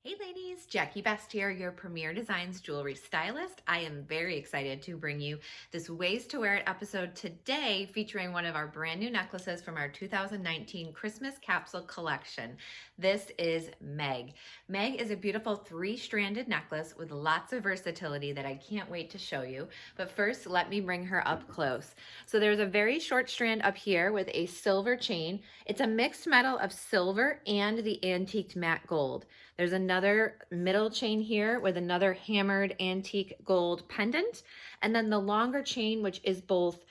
Hey ladies, Jackie Best here, your Premier Designs jewelry stylist. I am very excited to bring you this Ways to Wear It episode today featuring one of our brand new necklaces from our 2019 Christmas Capsule Collection. This is Meg. Meg is a beautiful three-stranded necklace with lots of versatility that I can't wait to show you. But first, let me bring her up close. So there's a very short strand up here with a silver chain. It's a mixed metal of silver and the antiqued matte gold. There's another middle chain here with another hammered antique gold pendant. And then the longer chain, which is both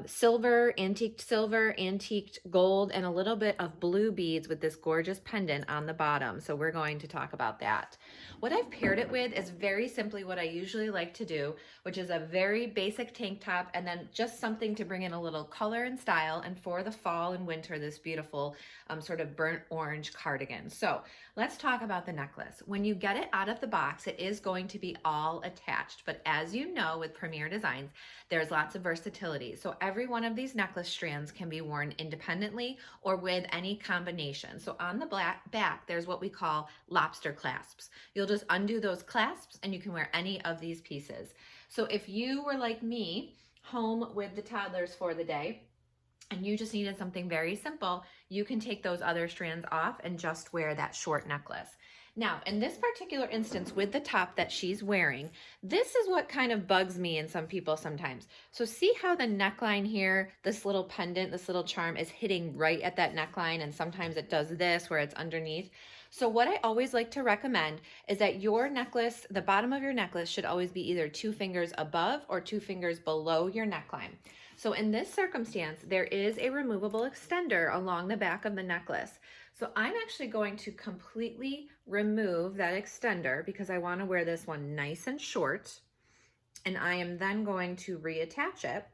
silver, antiqued gold, and a little bit of blue beads with this gorgeous pendant on the bottom. So we're going to talk about that. What I've paired it with is very simply what I usually like to do, which is a very basic tank top and then just something to bring in a little color and style. And for the fall and winter, this beautiful sort of burnt orange cardigan. So let's talk about the necklace. When you get it out of the box, it is going to be all attached. But as you know, with Premier Designs, there's lots of versatility. So every one of these necklace strands can be worn independently or with any combination. So on the back, there's what we call lobster clasps. You'll just undo those clasps and you can wear any of these pieces. So if you were like me, home with the toddlers for the day, and you just needed something very simple, you can take those other strands off and just wear that short necklace. Now, in this particular instance with the top that she's wearing, this is what kind of bugs me in some people sometimes. So see how the neckline here, this little pendant, this little charm is hitting right at that neckline, and sometimes it does this where it's underneath. So what I always like to recommend is that your necklace, the bottom of your necklace should always be either 2 fingers above or 2 fingers below your neckline. So in this circumstance, there is a removable extender along the back of the necklace. So I'm actually going to completely remove that extender because I want to wear this one nice and short. And I am then going to reattach it,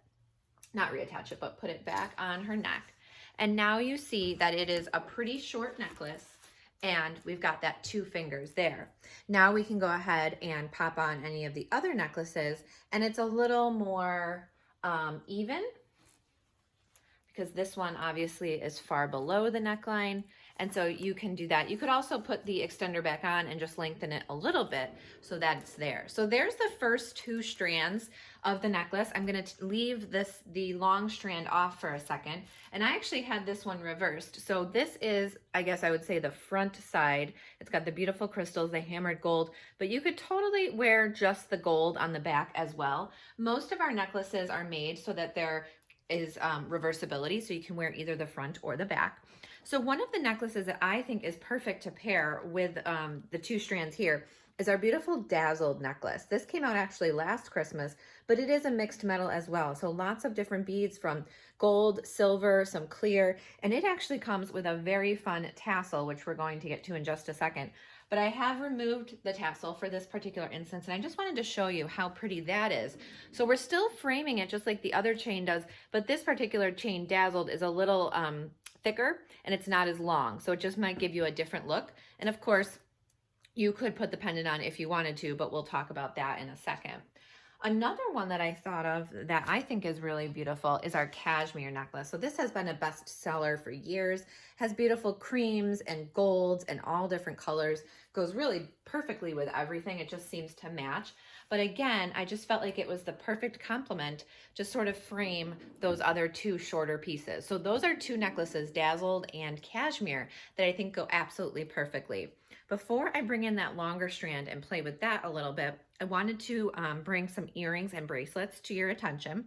not reattach it, but put it back on her neck. And now you see that it is a pretty short necklace and we've got that 2 fingers there. Now we can go ahead and pop on any of the other necklaces and it's a little more even, because this one obviously is far below the neckline, and so you can do that. You could also put the extender back on and just lengthen it a little bit so that it's there. So there's the first 2 strands of the necklace. I'm going to leave the long strand off for a second, and I actually had this one reversed. So this is, I guess I would say, the front side. It's got the beautiful crystals, the hammered gold, but you could totally wear just the gold on the back as well. Most of our necklaces are made so that there is reversibility, so you can wear either the front or the back. So one of the necklaces that I think is perfect to pair with the 2 strands here is our beautiful Dazzled Necklace. This came out actually last Christmas, but it is a mixed metal as well. So lots of different beads from gold, silver, some clear, and it actually comes with a very fun tassel, which we're going to get to in just a second. But I have removed the tassel for this particular instance, and I just wanted to show you how pretty that is. So we're still framing it just like the other chain does, but this particular chain, Dazzled, is a little thicker and it's not as long. So it just might give you a different look. And of course, you could put the pendant on if you wanted to, but we'll talk about that in a second. Another one that I thought of that I think is really beautiful is our Cashmere Necklace. So this has been a bestseller for years, has beautiful creams and golds and all different colors, goes really perfectly with everything. It just seems to match. But again, I just felt like it was the perfect complement to sort of frame those other 2 shorter pieces. So those are 2 necklaces, Dazzled and Cashmere, that I think go absolutely perfectly. Before I bring in that longer strand and play with that a little bit, I wanted to bring some earrings and bracelets to your attention.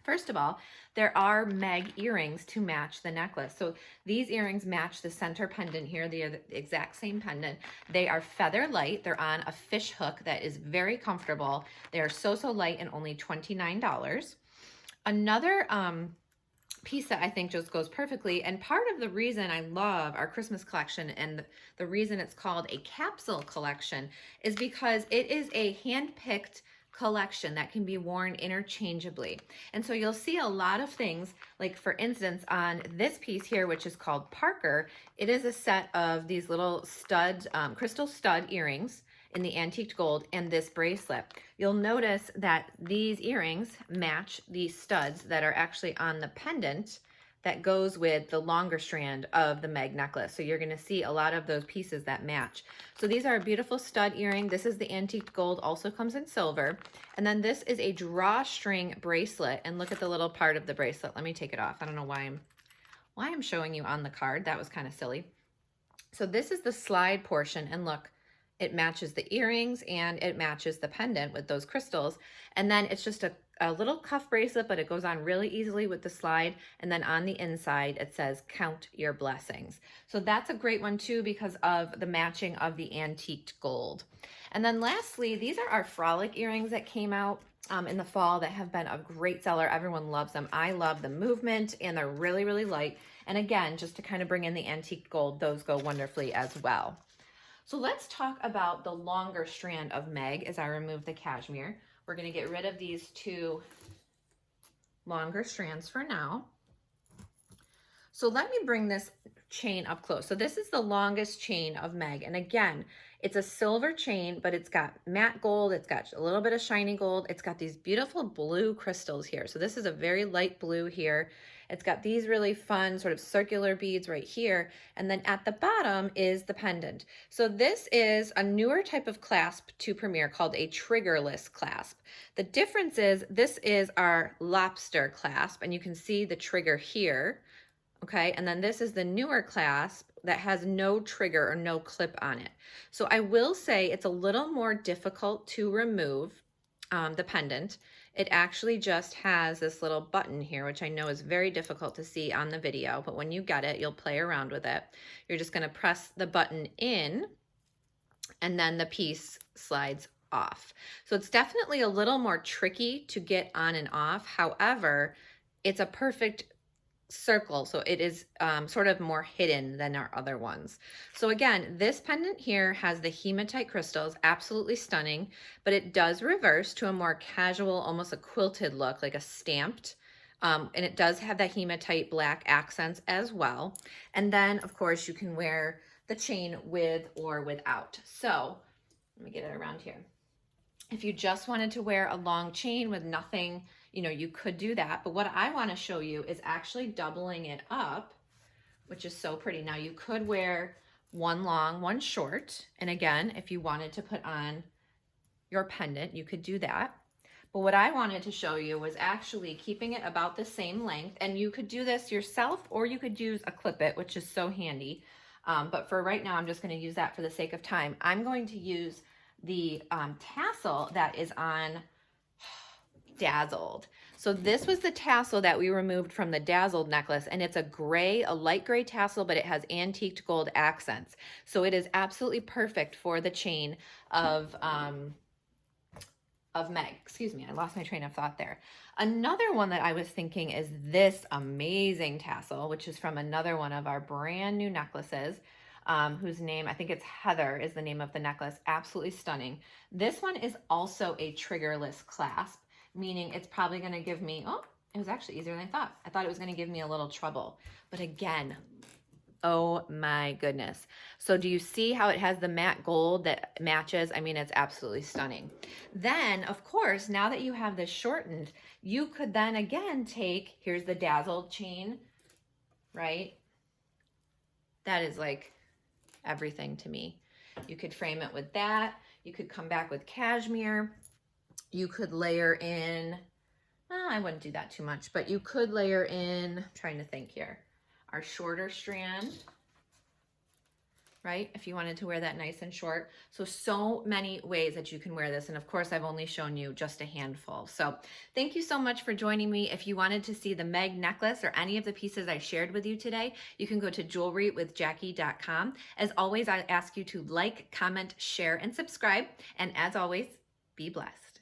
First of all, there are Meg earrings to match the necklace. So these earrings match the center pendant here. They are the exact same pendant. They are feather light. They're on a fish hook that is very comfortable. They are so light and only $29. Another piece that I think just goes perfectly, and part of the reason I love our Christmas collection and the reason it's called a capsule collection is because it is a hand-picked collection that can be worn interchangeably. And so you'll see a lot of things, like for instance on this piece here, which is called Parker, it is a set of these little stud, crystal stud earrings in the antiqued gold and this bracelet. You'll notice that these earrings match these studs that are actually on the pendant that goes with the longer strand of the Meg necklace. So you're gonna see a lot of those pieces that match. So these are a beautiful stud earring. This is the antique gold, also comes in silver. And then this is a drawstring bracelet. And look at the little part of the bracelet. Let me take it off. I don't know why I'm showing you on the card. That was kind of silly. So this is the slide portion, and look, it matches the earrings and it matches the pendant with those crystals. And then it's just a little cuff bracelet, but it goes on really easily with the slide. And then on the inside, it says, count your blessings. So that's a great one too, because of the matching of the antiqued gold. And then lastly, these are our frolic earrings that came out in the fall that have been a great seller. Everyone loves them. I love the movement, and they're really, really light. And again, just to kind of bring in the antique gold, those go wonderfully as well. So let's talk about the longer strand of Meg as I remove the cashmere. We're going to get rid of these two longer strands for now. So let me bring this chain up close. So this is the longest chain of Meg. And again, it's a silver chain, but it's got matte gold. It's got a little bit of shiny gold. It's got these beautiful blue crystals here. So this is a very light blue here. It's got these really fun sort of circular beads right here. And then at the bottom is the pendant. So this is a newer type of clasp to Premier called a triggerless clasp. The difference is this is our lobster clasp, and you can see the trigger here. Okay, and then this is the newer clasp that has no trigger or no clip on it. So I will say it's a little more difficult to remove the pendant. It actually just has this little button here, which I know is very difficult to see on the video, but when you get it, you'll play around with it. You're just gonna press the button in, and then the piece slides off. So it's definitely a little more tricky to get on and off. However, it's a perfect circle, so it is sort of more hidden than our other ones. So again, this pendant here has the hematite crystals, absolutely stunning, but it does reverse to a more casual, almost a quilted look, like a stamped, and it does have that hematite black accents as well. And then of course you can wear the chain with or without. So let me get it around here. If you just wanted to wear a long chain with nothing, you know, you could do that. But what I want to show you is actually doubling it up, which is so pretty. Now you could wear one long, one short. And again, if you wanted to put on your pendant, you could do that. But what I wanted to show you was actually keeping it about the same length. And you could do this yourself, or you could use a clip it, which is so handy. But for right now, I'm just going to use that for the sake of time. I'm going to use the tassel that is on Dazzled. So this was the tassel that we removed from the Dazzled necklace, and it's a gray, a light gray tassel, but it has antiqued gold accents. So it is absolutely perfect for the chain of Meg. Excuse me, I lost my train of thought there. Another one that I was thinking is this amazing tassel, which is from another one of our brand new necklaces. Whose name, I think it's Heather, is the name of the necklace. Absolutely stunning. This one is also a triggerless clasp, meaning it's probably going to give me, oh, it was actually easier than I thought. I thought it was going to give me a little trouble. But again, oh my goodness. So do you see how it has the matte gold that matches? I mean, it's absolutely stunning. Then, of course, now that you have this shortened, you could then again take, here's the Dazzled chain, right? That is like everything to me. You could frame it with that. You could come back with cashmere. You could layer in, well, I wouldn't do that too much, but you could layer in, I'm trying to think here, our shorter strand, right? If you wanted to wear that nice and short. So many ways that you can wear this. And of course, I've only shown you just a handful. So thank you so much for joining me. If you wanted to see the Meg necklace or any of the pieces I shared with you today, you can go to jewelrywithjackie.com. As always, I ask you to like, comment, share, and subscribe. And as always, be blessed.